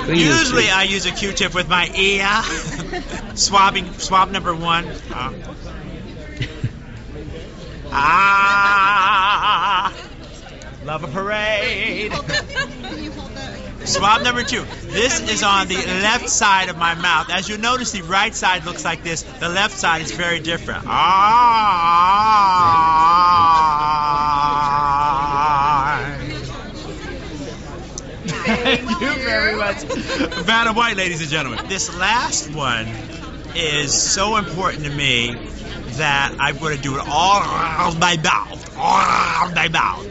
Usually I use a Q-tip with my ear. Swab number 1. Love a parade. Swab number 2. This is on the left side of my mouth. As you notice, the right side looks like this. The left side is very different. Thank you very much. Vanna White, ladies and gentlemen. This last one is so important to me that I'm going to do it all around my mouth. All around my mouth.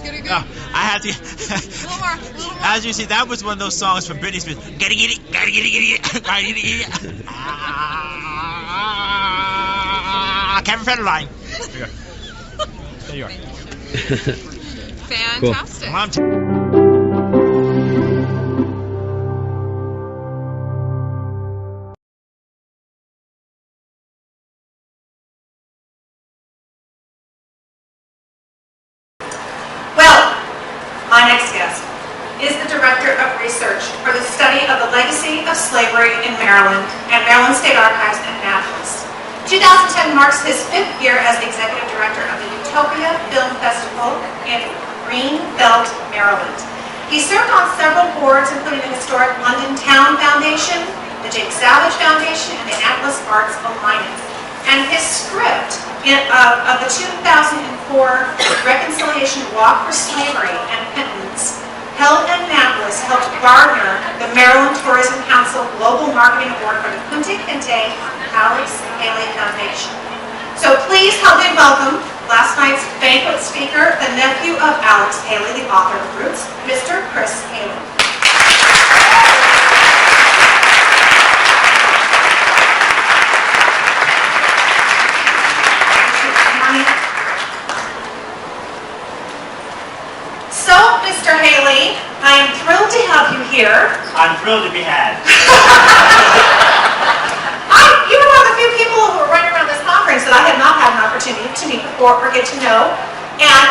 Get it good. I have to. As you see, that was one of those songs from Britney Spears. Gotta get it. Gotta get it. Gotta get it. Kevin Federline. There you are. Fantastic. Cool. My next guest is the Director of Research for the Study of the Legacy of Slavery in Maryland and Maryland State Archives in Annapolis. 2010 marks his 5th year as the Executive Director of the Utopia Film Festival in Greenbelt, Maryland. He served on several boards, including the historic London Town Foundation, the Jake Savage Foundation, and the Annapolis Arts Alliance. And his script of the 2004 Reconciliation Walk for Slavery and Penitence, held in Annapolis, helped garner the Maryland Tourism Council Global Marketing Award for the Punta Kinte Alex Haley Foundation. So please help me welcome last night's banquet speaker, the nephew of Alex Haley, the author of Roots, Mr. Chris Haley. So, Mr. Haley, I am thrilled to have you here. I'm thrilled to be had. You were one of the few people who were running around this conference that I had not had an opportunity to meet before or get to know. And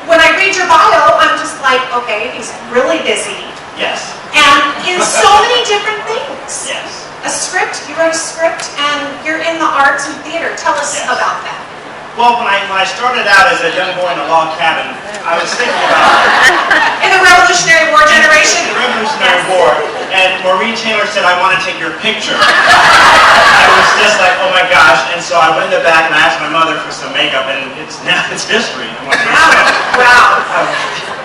when I read your bio, I'm just like, okay, he's really busy. Yes. And in so many different things. Yes. A script, you wrote a script, and you're in the arts and theater. Tell us about that. Well, when I started out as a young boy in a log cabin, I was thinking about In the Revolutionary War generation? the Revolutionary War, and Maureen Taylor said, "I want to take your picture." I was just like, oh my gosh, and so I went in the back and I asked my mother for some makeup, and it's history. Wow.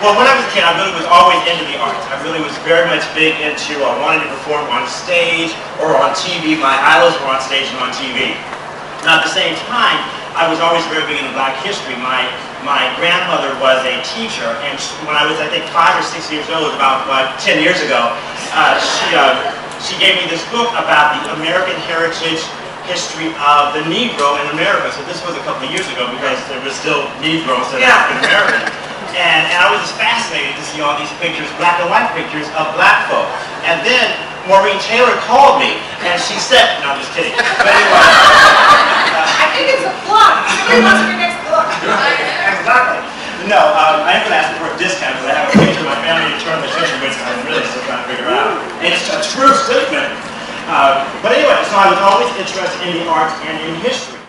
Well, when I was a kid, I really was always into the arts. I really was very much big into, I wanted to perform on stage or on TV. My idols were on stage and on TV. Now, at the same time, I was always very big into Black history. My grandmother was a teacher, and when I was, I think, 5 or 6 years old, about 10 years ago, she gave me this book about the American heritage history of the Negro in America. So this was a couple of years ago because there was still Negro instead of African American. And I was just fascinated to see all these pictures, black and white pictures of black folk. And then Maureen Taylor called me, and she said, no, I'm just kidding. But anyway. I think it's a plug. Somebody wants your next book. Exactly. No, I am going to ask for a discount because I have a picture of my family to turn the picture, which I'm really still trying to figure out. And it's a true statement. But anyway, so I was always interested in the arts and in history.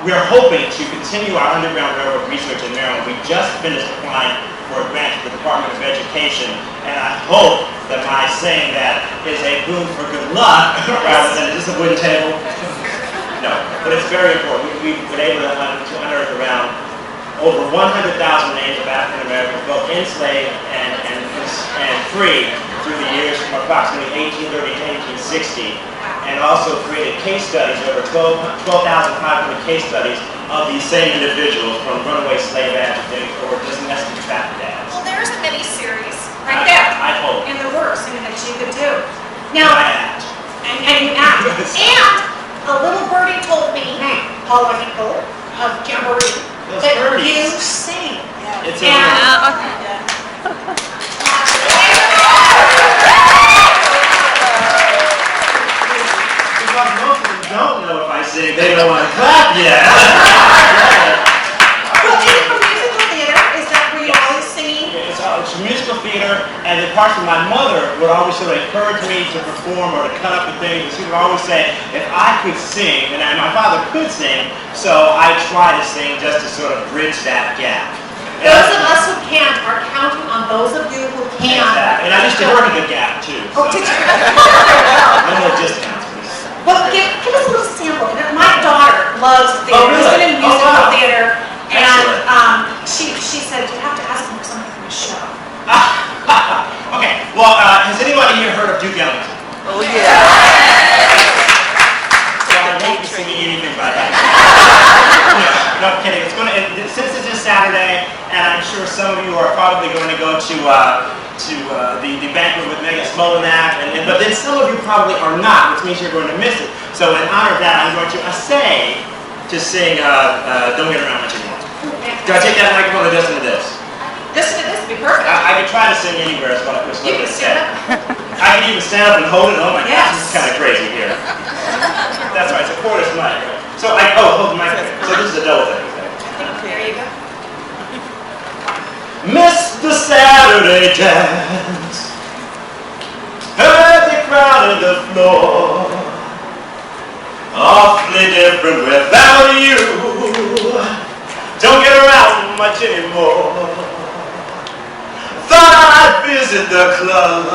We're hoping to continue our Underground Railroad research in Maryland. We just finished applying for a grant to the Department of Education, and I hope that my saying that is a boon for good luck rather than just a wooden table. No, but it's very important. We've been able to unearth around over 100,000 names of African Americans, both enslaved and free, through the years from approximately 1830 to 1860, and also created case studies, over 12,500 case studies of these same individuals, from runaway slave agitators or domestic traffic dads. Well, there's a mini-series right there. I hope. In the works, that you could do. Now, I act. And you act. And a little birdie told me, Paula Hinkle of Jamboree, that birdies. you sing. It's And, because most of them don't know if I sing, they don't want to clap yet. partially my mother would always sort of encourage me to perform or to cut up the things. And she would always say, if I could sing, and my father could sing, so I try to sing just to sort of bridge that gap. Those of us who can't are counting on those of you who can. Exactly. And I used to work at the Gap, too. So. Oh, did you? No more discounts, please. Well, give us a little sample. My daughter loves theater. Oh, really? She's been in musical wow. theater. Excellent. And she said, you have to ask them for something from the show. Okay, well, has anybody here heard of Duke Ellington? Oh, yeah. Well, I won't be singing anything by that. No, I'm kidding. Since it's this Saturday, and I'm sure some of you are probably going to go to the banquet with Megan Smolinac, but then some of you probably are not, which means you're going to miss it. So in honor of that, I'm going to essay to sing Don't Get Around Much Anymore. Do I take that microphone or just into this? Just to this would be perfect. I could try to sing anywhere is what I was You looking can to stand say. up. I can even stand up and hold it. Oh my Yes. gosh, this is kind of crazy here. That's right, it's a quarters mic. So hold the mic. So this is a double thing. There you go. Missed the Saturday dance, heard the crowd on the floor, awfully different without you, don't get around much anymore, thought I'd visit the club,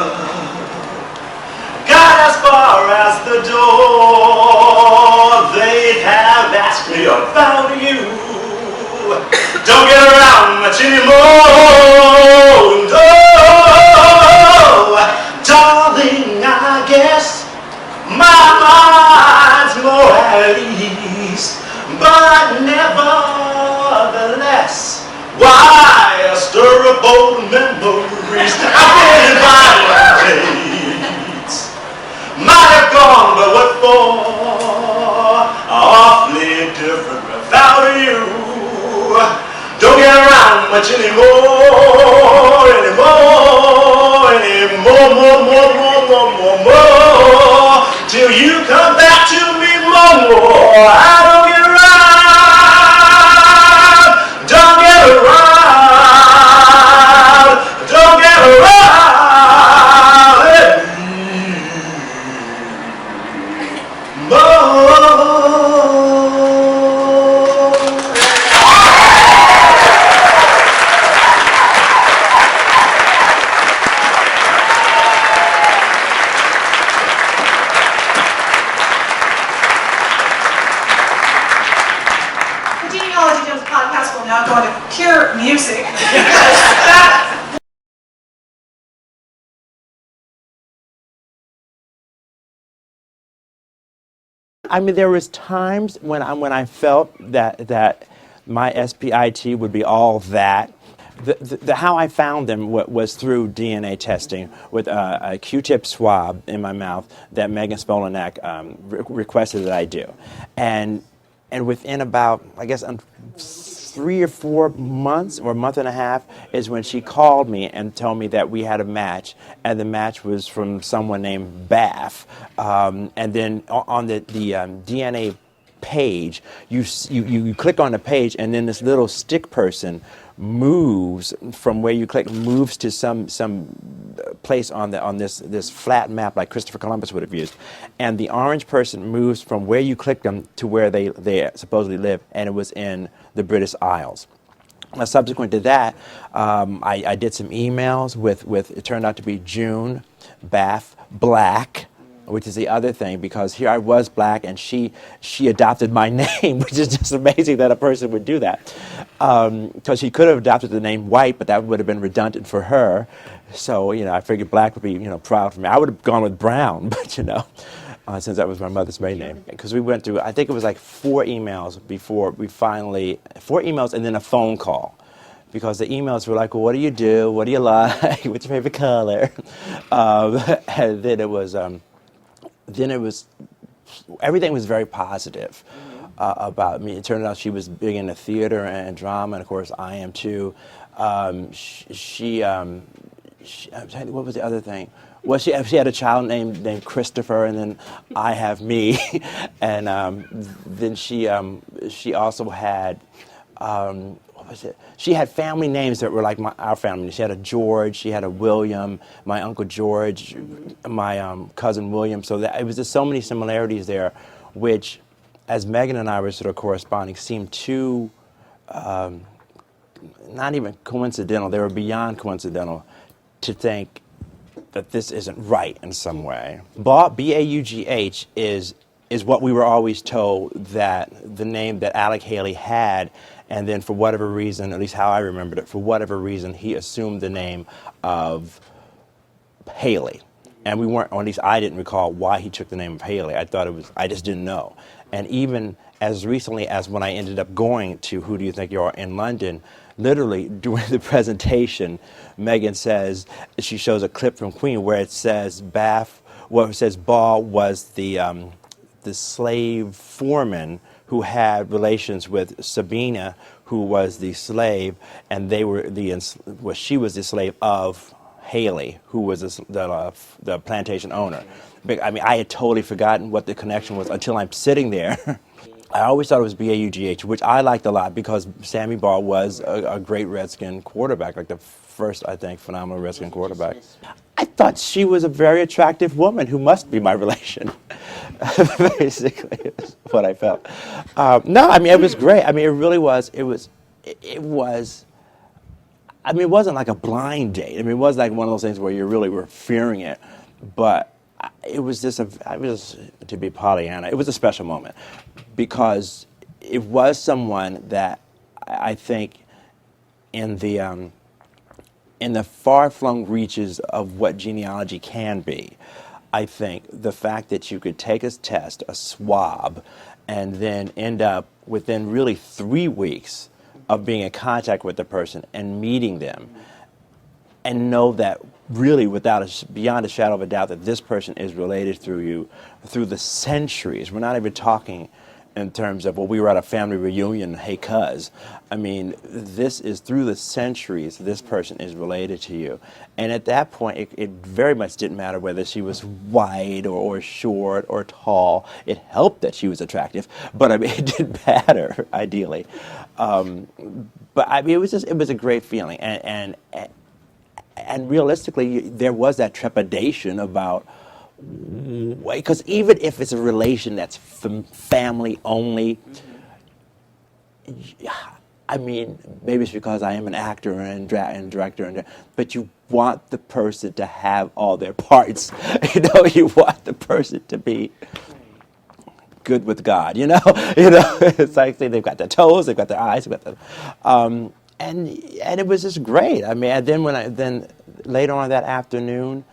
got as far as the door, they'd have asked me about you. Don't get around much anymore, no. Darling, I guess my mind's more at ease, but nevertheless, why stir up old memories? I've been invited dates, might have gone, but what for? Awfully different without you. Don't get around much anymore, more, till you come back to me more. I don't get around, don't get The Genealogy and podcast will now go into pure music. That I mean, there was times when I felt that my SPIT would be all that. How I found them was through DNA testing with a Q-tip swab in my mouth that Megan Smolinac requested that I do, and within about, I guess, 3 or 4 months or a month and a half is when she called me and told me that we had a match, and the match was from someone named Baff. And then on the DNA page, you click on the page, and then this little stick person moves from where you click, moves to some place on this flat map like Christopher Columbus would have used, and the orange person moves from where you click them to where they supposedly live, and it was in the British Isles. Now, subsequent to that, I did some emails with it turned out to be June Baff Black, which is the other thing, because here I was black and she adopted my name, which is just amazing that a person would do that. Because she could have adopted the name White, but that would have been redundant for her. So, I figured black would be, proud for me. I would have gone with brown, but, since that was my mother's maiden name. Because we went through, I think it was like 4 emails before we finally, 4 emails and then a phone call. Because the emails were like, well, what do you do? What do you like? What's your favorite color? And then it was, everything was very positive about me. It turned out she was big into theater and drama, and of course I am too. What was the other thing? Well, she had a child named Christopher, and then I have me, and then she also had. What she had family names that were like our family. She had a George, she had a William, my Uncle George, my cousin William. So it was just so many similarities there, which, as Megan and I were sort of corresponding, seemed too, not even coincidental, they were beyond coincidental to think that this isn't right in some way. B-A-U-G-H is what we were always told that the name that Alec Haley had, and then for whatever reason, at least how I remembered it, for whatever reason, he assumed the name of Haley. And we weren't, or at least I didn't recall why he took the name of Haley. I thought it was, I just didn't know. And even as recently as when I ended up going to Who Do You Think You Are in London, literally during the presentation, Megan says, she shows a clip from Queen where it says Ball was the slave foreman who had relations with Sabina, who was the slave, and they were she was the slave of Haley, who was the plantation owner. I mean, I had totally forgotten what the connection was until I'm sitting there. I always thought it was B-A-U-G-H, which I liked a lot because Sammy Ball was a great Redskin quarterback, like the first, I think, phenomenal Redskin quarterback. I thought she was a very attractive woman who must be my relation. Basically, is what I felt. No, I mean, it was great. I mean, it really was. It was. I mean, it wasn't like a blind date. I mean, it was like one of those things where you really were fearing it, but it was just to be Pollyanna, it was a special moment because it was someone that I think in the far-flung reaches of what genealogy can be, I think the fact that you could take a test, a swab, and then end up within really 3 weeks of being in contact with the person and meeting them, and know that really beyond a shadow of a doubt that this person is related through you through the centuries. We're not even talking in terms of, well, we were at a family reunion, hey cuz. I mean, this is through the centuries, this person is related to you. And at that point, it very much didn't matter whether she was white or short or tall. It helped that she was attractive, but I mean, it didn't matter, ideally. But I mean, it was a great feeling. And realistically, there was that trepidation about, because even if it's a relation that's family only, I mean, maybe it's because I am an actor and director, but you want the person to have all their parts. You know, you want the person to be good with God. You know, it's like they've got their toes, they've got their eyes, they've got the. And it was just great. I mean, and then later on that afternoon,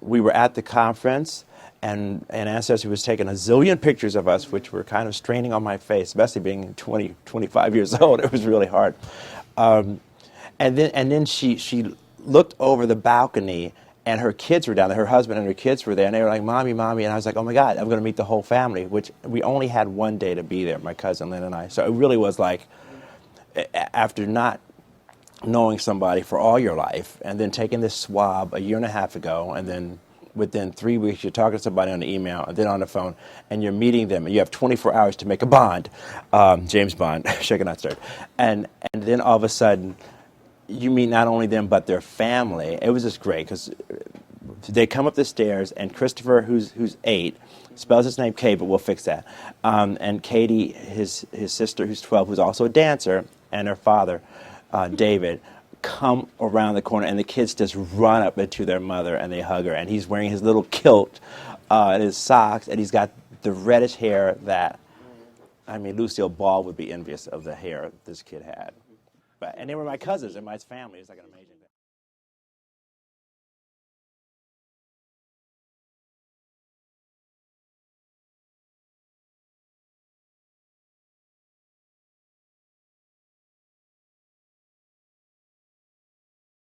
we were at the conference, and Ancestry was taking a zillion pictures of us, which were kind of straining on my face, especially being 25 years old. It was really hard. And then she looked over the balcony, and her kids were down there. Her husband and her kids were there, and they were like, "Mommy, Mommy," and I was like, "Oh my God, I'm going to meet the whole family," which we only had one day to be there, my cousin Lynn and I. So it really was like, after not knowing somebody for all your life, and then taking this swab a year and a half ago, and then within 3 weeks you're talking to somebody on the email, and then on the phone, and you're meeting them, and you have 24 hours to make a bond, James Bond, shaken not stirred, and then all of a sudden you meet not only them but their family. It was just great because they come up the stairs, and Christopher, who's 8, spells his name K, but we'll fix that, and Katie, his sister, who's 12, who's also a dancer, and her father, David, come around the corner, and the kids just run up into their mother, and they hug her, and he's wearing his little kilt and his socks, and he's got the reddish hair that, I mean, Lucille Ball would be envious of the hair this kid had. And they were my cousins and my family. It's like an amazing.